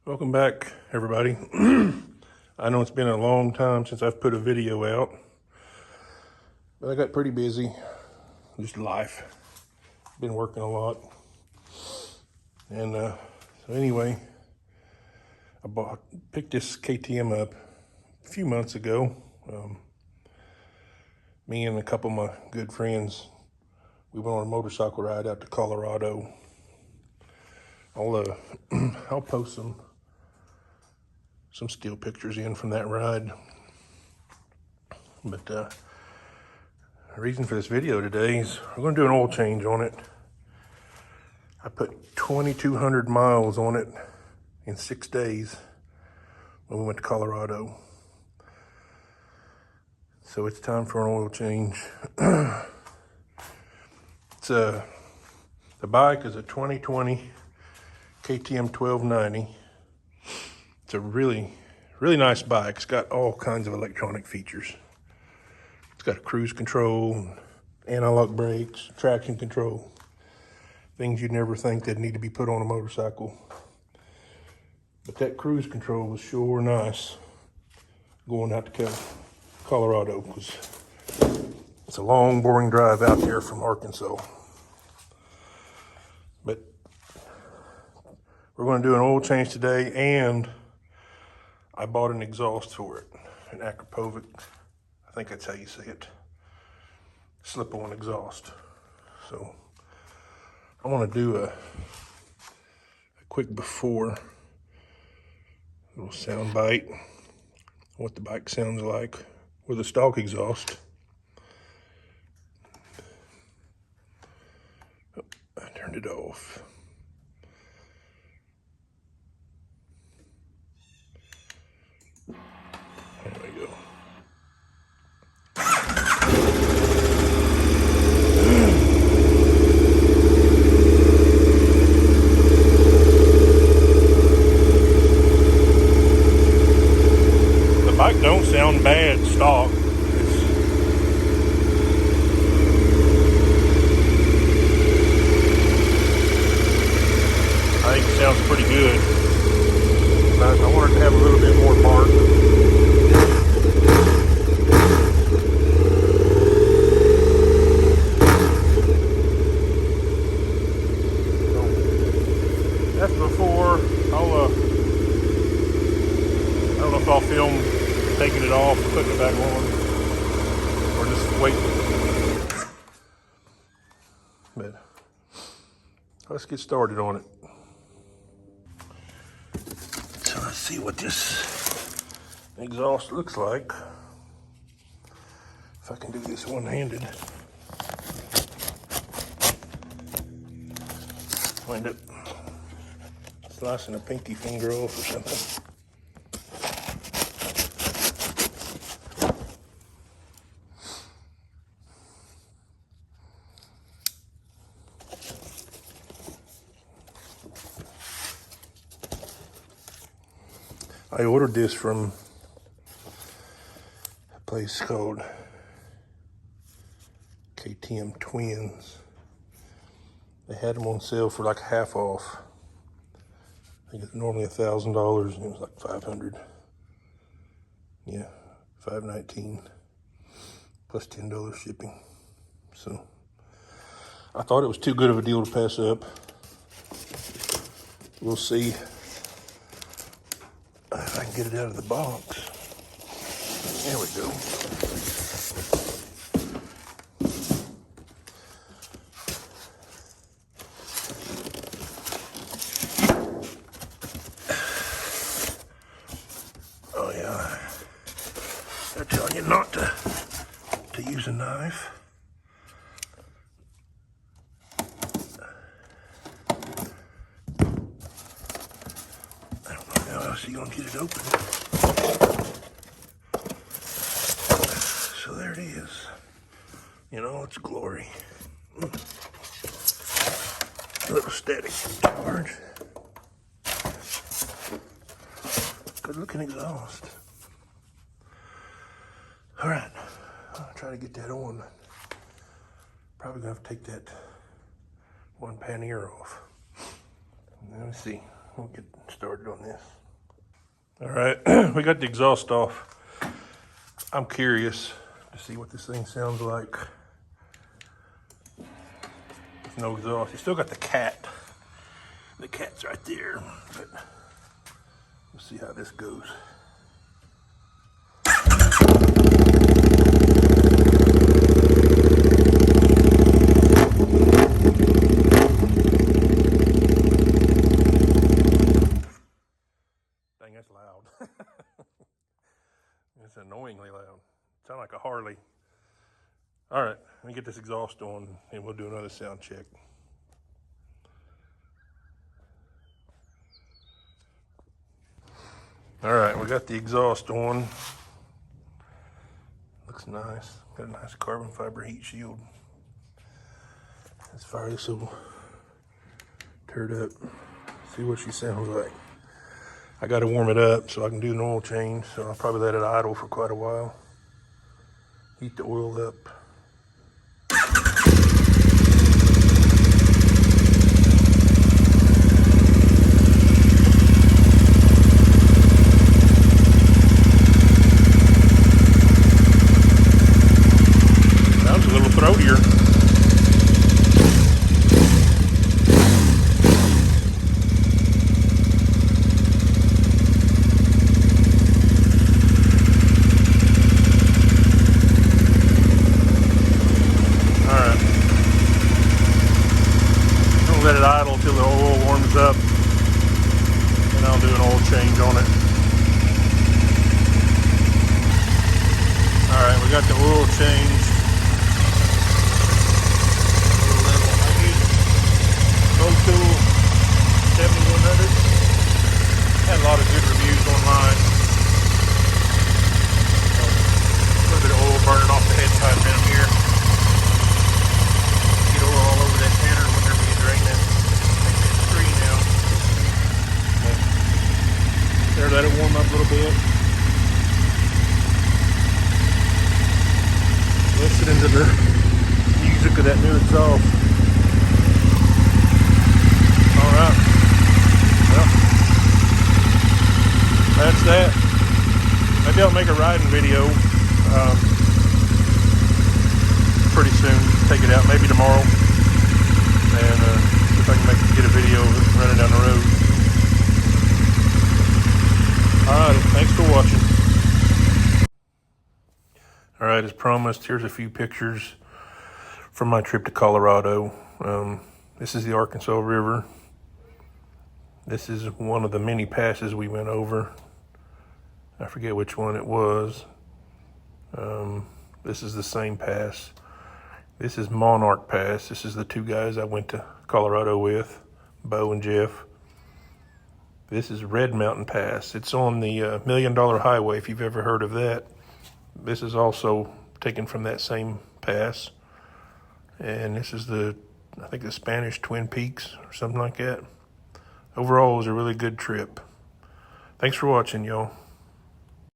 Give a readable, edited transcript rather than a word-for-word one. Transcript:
Welcome back, everybody. I know it's been a long time since I've put a video out, but I got pretty busy. Just life. Been working a lot. And so anyway, picked this KTM up a few months ago. Me and a couple of my good friends, we went on a motorcycle ride out to Colorado. I'll post some still pictures in from that ride. But the reason for this video today is we're going to do an oil change on it. I put 2,200 miles on it in 6 days when we went to Colorado. So it's time for an oil change. The bike is a 2020 KTM1290. It's a really nice bike. It's got all kinds of electronic features. It's got cruise control, analog brakes, traction control. Things you'd never think that need to be put on a motorcycle. But that cruise control was sure nice going out to Colorado, because it's a long, boring drive out there from Arkansas. But we're going to do an oil change today, and I bought an exhaust for it, an Akropovic. I think that's how you say it. Slip-on exhaust. So I want to do a quick before, little sound bite, what the bike sounds like with a stock exhaust. Oh, I turned it off. There we go. The bike don't sound bad stock. I think it sounds pretty good. But I wanted to have a little bit more bark. That's before. I don't know if I'll film taking it off, putting it back on, or just wait. But let's get started on it. So let's see what this exhaust looks like. If I can do this one-handed. Wind up slicing a pinky finger off or something. I ordered this from a place called KTM Twins. They had them on sale for like half off. I think it's normally $1,000 and it was like $500. Yeah, $519 plus $10 shipping. So I thought it was too good of a deal to pass up. We'll see if I can get it out of the box. There we go. Oh yeah, they're telling you not to use a knife. I don't know how else you're gonna get it open. So there it is. You know, it's glory. A little static charge. Good looking exhaust. All right, I'll try to get that on. Probably gonna have to take that one pannier off. Let me see. we'll get started on this. All right, we got the exhaust off. I'm curious to see what this thing sounds like. There's no exhaust. You still got the cat. The cat's right there, but we'll see how this goes. Dang, that's loud. It's annoyingly loud. Sound like a Harley. All right, let me get this exhaust on and we'll do another sound check. All right, we got the exhaust on. Looks nice. Got a nice carbon fiber heat shield. Let's fire this little turd up. See what she sounds like. I got to warm it up so I can do an oil change. So I'll probably let it idle for quite a while. Heat the oil up. Sounds a little throatier. Let it idle till the oil warms up, and I'll do an oil change on it. All right, we got the oil changed. I used Motul 7100. Had a lot of good reviews online. A little bit of oil burning off the head pipe down here. Get oil all over that tanner whenever you drain that. Tree now. There, let it warm up a little bit. Listen into the music of that new exhaust. All right. Well, that's that. Maybe I'll make a riding video pretty soon. Take it out, maybe tomorrow. And see if I can get a video of it running down the road. Alright, thanks for watching. Alright, as promised, here's a few pictures from my trip to Colorado. This is the Arkansas River. This is one of the many passes we went over. I forget which one it was. This is the same pass. This is Monarch Pass. This is the two guys I went to Colorado with, Bo and Jeff. This is Red Mountain Pass. It's on the $1 Million Highway, if you've ever heard of that. This is also taken from that same pass. And this is I think the Spanish Twin Peaks or something like that. Overall, it was a really good trip. Thanks for watching, y'all.